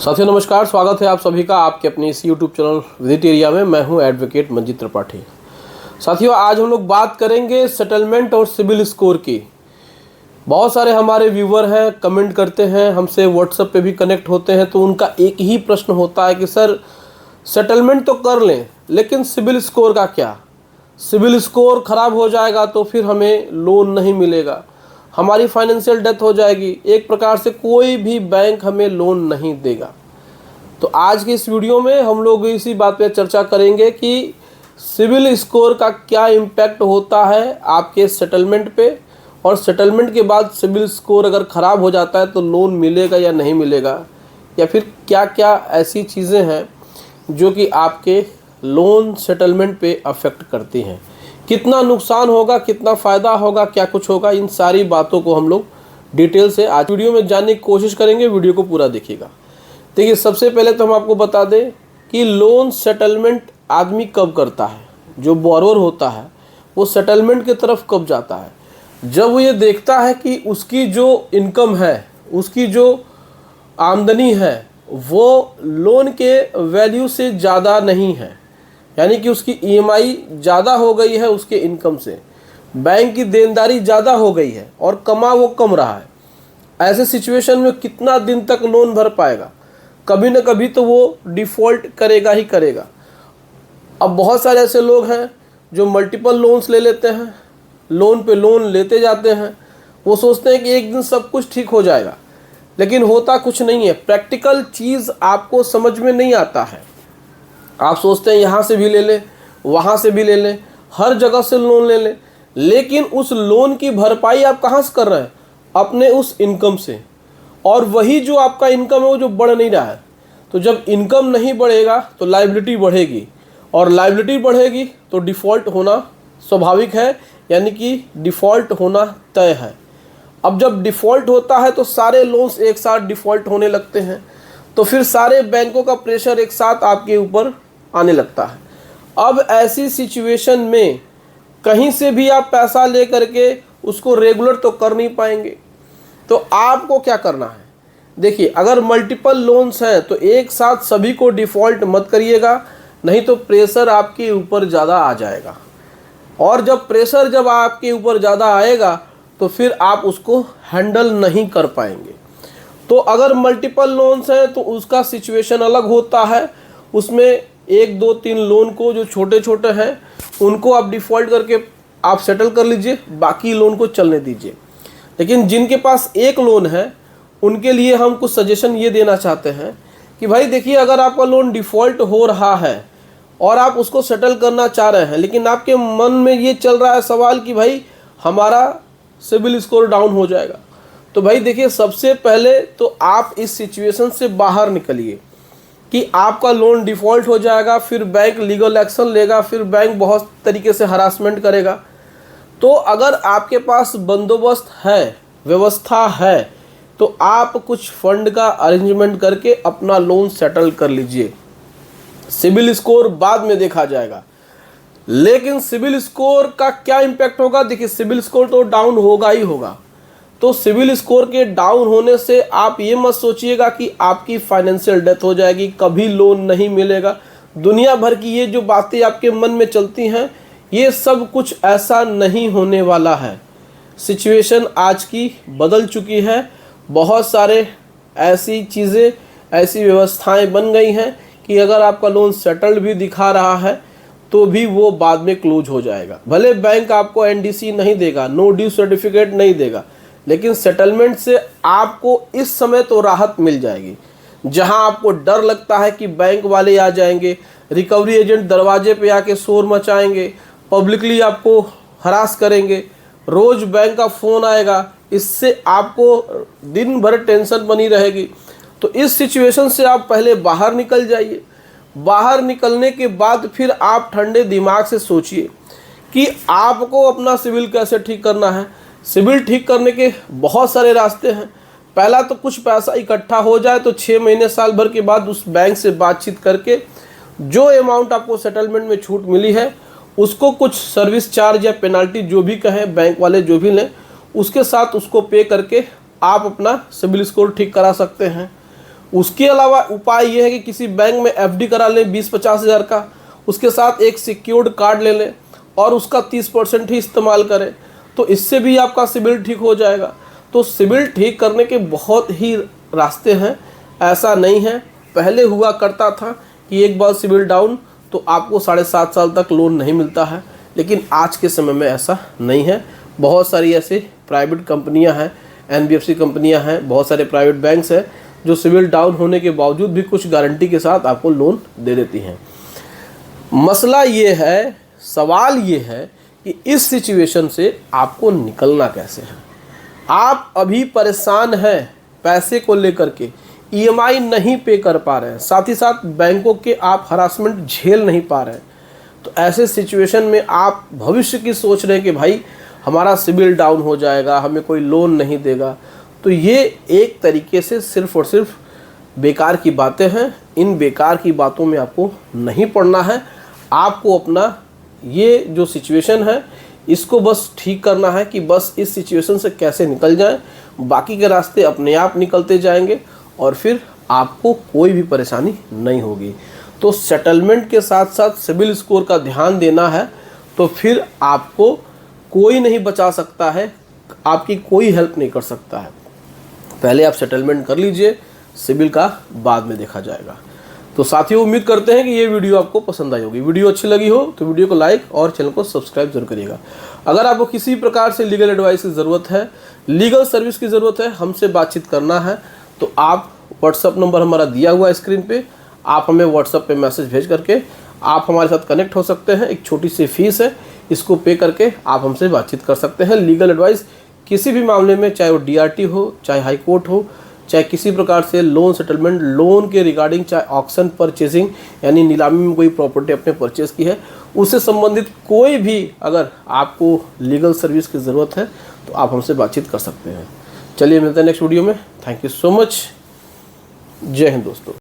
साथियों नमस्कार, स्वागत है आप सभी का आपके अपने इस यूट्यूब चैनल विजिट एरिया में। मैं हूं एडवोकेट मंजीत त्रिपाठी। साथियों आज हम लोग बात करेंगे सेटलमेंट और सिबिल स्कोर की। बहुत सारे हमारे व्यूवर हैं, कमेंट करते हैं, हमसे व्हाट्सएप पे भी कनेक्ट होते हैं, तो उनका एक ही प्रश्न होता है कि सर सेटलमेंट तो कर लें लेकिन सिबिल स्कोर का क्या? सिबिल स्कोर ख़राब हो जाएगा तो फिर हमें लोन नहीं मिलेगा, हमारी फाइनेंशियल डेथ हो जाएगी, एक प्रकार से कोई भी बैंक हमें लोन नहीं देगा। तो आज की इस वीडियो में हम लोग इसी बात पे चर्चा करेंगे कि सिबिल स्कोर का क्या इम्पैक्ट होता है आपके सेटलमेंट पे, और सेटलमेंट के बाद सिबिल स्कोर अगर ख़राब हो जाता है तो लोन मिलेगा या नहीं मिलेगा, या फिर क्या क्या ऐसी चीज़ें हैं जो कि आपके लोन सेटलमेंट पे अफेक्ट करती हैं, कितना नुकसान होगा, कितना फ़ायदा होगा, क्या कुछ होगा, इन सारी बातों को हम लोग डिटेल से आज वीडियो में जानने की कोशिश करेंगे। वीडियो को पूरा देखिएगा। देखिए, सबसे पहले तो हम आपको बता दें कि लोन सेटलमेंट आदमी कब करता है। जो बोरोवर होता है वो सेटलमेंट की तरफ कब जाता है? जब वो ये देखता है कि उसकी जो इनकम है, उसकी जो आमदनी है वो लोन के वैल्यू से ज़्यादा नहीं है, यानी कि उसकी ईएमआई ज़्यादा हो गई है उसके इनकम से, बैंक की देनदारी ज़्यादा हो गई है और कमा वो कम रहा है। ऐसे सिचुएशन में कितना दिन तक लोन भर पाएगा? कभी ना कभी तो वो डिफ़ॉल्ट करेगा ही करेगा। अब बहुत सारे ऐसे लोग हैं जो मल्टीपल लोन्स ले लेते हैं, लोन पे लोन लेते जाते हैं। वो सोचते हैं कि एक दिन सब कुछ ठीक हो जाएगा, लेकिन होता कुछ नहीं है। प्रैक्टिकल चीज़ आपको समझ में नहीं आता है। आप सोचते हैं यहाँ से भी ले लें, वहाँ से भी ले लें, हर जगह से लोन ले लें, लेकिन उस लोन की भरपाई आप कहाँ से कर रहे हैं? अपने उस इनकम से। और वही जो आपका इनकम है वो जो बढ़ नहीं रहा है। तो जब इनकम नहीं बढ़ेगा तो लायबिलिटी बढ़ेगी, और लायबिलिटी बढ़ेगी तो डिफ़ॉल्ट होना स्वाभाविक है, यानी कि डिफ़ॉल्ट होना तय है। अब जब डिफ़ॉल्ट होता है तो सारे लोन्स एक साथ डिफ़ॉल्ट होने लगते हैं, तो फिर सारे बैंकों का प्रेशर एक साथ आपके ऊपर आने लगता है। अब ऐसी सिचुएशन में कहीं से भी आप पैसा ले करके उसको रेगुलर तो कर नहीं पाएंगे। तो आपको क्या करना है? देखिए, अगर मल्टीपल लोन्स हैं तो एक साथ सभी को डिफ़ॉल्ट मत करिएगा, नहीं तो प्रेशर आपके ऊपर ज़्यादा आ जाएगा। और जब प्रेशर जब आपके ऊपर ज़्यादा आएगा तो फिर आप उसको हैंडल नहीं कर पाएंगे। तो अगर मल्टीपल लोन्स हैं तो उसका सिचुएशन अलग होता है। उसमें 1 2 3 लोन को जो छोटे छोटे हैं उनको आप डिफ़ॉल्ट करके आप सेटल कर लीजिए, बाकी लोन को चलने दीजिए। लेकिन जिनके पास एक लोन है उनके लिए हम कुछ सजेशन ये देना चाहते हैं कि भाई देखिए, अगर आपका लोन डिफ़ॉल्ट हो रहा है और आप उसको सेटल करना चाह रहे हैं, लेकिन आपके मन में ये चल रहा है सवाल कि भाई हमारा सिबिल स्कोर डाउन हो जाएगा, तो भाई देखिए, सबसे पहले तो आप इस सिचुएशन से बाहर निकलिए कि आपका लोन डिफ़ॉल्ट हो जाएगा, फिर बैंक लीगल एक्शन लेगा, फिर बैंक बहुत तरीके से हरासमेंट करेगा। तो अगर आपके पास बंदोबस्त है, व्यवस्था है, तो आप कुछ फंड का अरेंजमेंट करके अपना लोन सेटल कर लीजिए। सिबिल स्कोर बाद में देखा जाएगा, लेकिन सिबिल स्कोर का क्या इम्पैक्ट होगा? देखिए, सिबिल स्कोर तो डाउन होगा ही होगा। तो सिबिल स्कोर के डाउन होने से आप ये मत सोचिएगा कि आपकी फाइनेंशियल डेथ हो जाएगी, कभी लोन नहीं मिलेगा। दुनिया भर की ये जो बातें आपके मन में चलती हैं, ये सब कुछ ऐसा नहीं होने वाला है। सिचुएशन आज की बदल चुकी है। बहुत सारे ऐसी चीज़ें, ऐसी व्यवस्थाएं बन गई हैं कि अगर आपका लोन सेटल्ड भी दिखा रहा है तो भी वो बाद में क्लोज हो जाएगा। भले बैंक आपको एनडीसी नहीं देगा, नो ड्यू सर्टिफिकेट नहीं देगा, लेकिन सेटलमेंट से आपको इस समय तो राहत मिल जाएगी। जहां आपको डर लगता है कि बैंक वाले आ जाएंगे, रिकवरी एजेंट दरवाजे पे आके शोर मचाएंगे, पब्लिकली आपको हरास करेंगे, रोज़ बैंक का फ़ोन आएगा, इससे आपको दिन भर टेंशन बनी रहेगी। तो इस सिचुएशन से आप पहले बाहर निकल जाइए। बाहर निकलने के बाद फिर आप ठंडे दिमाग से सोचिए कि आपको अपना सिबिल कैसे ठीक करना है। सिबिल ठीक करने के बहुत सारे रास्ते हैं। पहला तो कुछ पैसा इकट्ठा हो जाए, तो 6 महीने साल भर के बाद उस बैंक से बातचीत करके जो अमाउंट आपको सेटलमेंट में छूट मिली है उसको कुछ सर्विस चार्ज या पेनाल्टी जो भी कहें बैंक वाले जो भी लें, उसके साथ उसको पे करके आप अपना सिबिल स्कोर ठीक करा सकते हैं। उसके अलावा उपाय ये है कि किसी बैंक में एफडी करा लें 20-50 हज़ार का, उसके साथ एक सिक्योर्ड कार्ड ले लें और उसका 30% ही इस्तेमाल करें, तो इससे भी आपका सिबिल ठीक हो जाएगा। तो सिबिल ठीक करने के बहुत ही रास्ते हैं, ऐसा नहीं है पहले हुआ करता था कि एक बार सिबिल डाउन तो आपको 7.5 साल तक लोन नहीं मिलता है, लेकिन आज के समय में ऐसा नहीं है। बहुत सारी ऐसे प्राइवेट कंपनियां हैं, एनबीएफसी कंपनियां हैं, बहुत सारे प्राइवेट बैंक्स हैं जो सिबिल डाउन होने के बावजूद भी कुछ गारंटी के साथ आपको लोन दे देती हैं। मसला ये है, सवाल ये है कि इस सिचुएशन से आपको निकलना कैसे है। आप अभी परेशान हैं पैसे को लेकर के, ईएमआई नहीं पे कर पा रहे हैं, साथ ही साथ बैंकों के आप हरासमेंट झेल नहीं पा रहे हैं। तो ऐसे सिचुएशन में आप भविष्य की सोच रहे हैं कि भाई हमारा सिबिल डाउन हो जाएगा, हमें कोई लोन नहीं देगा, तो ये एक तरीके से सिर्फ़ और सिर्फ बेकार की बातें हैं। इन बेकार की बातों में आपको नहीं पड़ना है। आपको अपना ये जो सिचुएशन है इसको बस ठीक करना है कि बस इस सिचुएशन से कैसे निकल जाएं। बाकी के रास्ते अपने आप निकलते जाएंगे और फिर आपको कोई भी परेशानी नहीं होगी। तो सेटलमेंट के साथ साथ सिबिल स्कोर का ध्यान देना है, तो फिर आपको कोई नहीं बचा सकता है, आपकी कोई हेल्प नहीं कर सकता है। पहले आप सेटलमेंट कर लीजिए, सिबिल का बाद में देखा जाएगा। तो साथियों, उम्मीद करते हैं कि ये वीडियो आपको पसंद आई होगी। वीडियो अच्छी लगी हो तो वीडियो को लाइक और चैनल को सब्सक्राइब जरूर करिएगा। अगर आपको किसी प्रकार से लीगल एडवाइस की ज़रूरत है, लीगल सर्विस की ज़रूरत है, हमसे बातचीत करना है, तो आप व्हाट्सअप नंबर हमारा दिया हुआ है स्क्रीन पे, आप हमें व्हाट्सअप पे मैसेज भेज करके आप हमारे साथ कनेक्ट हो सकते हैं। एक छोटी सी फीस है, इसको पे करके आप हमसे बातचीत कर सकते हैं। लीगल एडवाइस किसी भी मामले में, चाहे वो डीआरटी हो, चाहे हाई कोर्ट हो, चाहे किसी प्रकार से लोन सेटलमेंट, लोन के रिगार्डिंग, चाहे ऑक्शन परचेजिंग यानी नीलामी में कोई प्रॉपर्टी आपने परचेज की है, उससे संबंधित कोई भी अगर आपको लीगल सर्विस की ज़रूरत है तो आप हमसे बातचीत कर सकते हैं। चलिए मिलते हैं नेक्स्ट वीडियो में। Thank you so much. जय हिंद दोस्तों।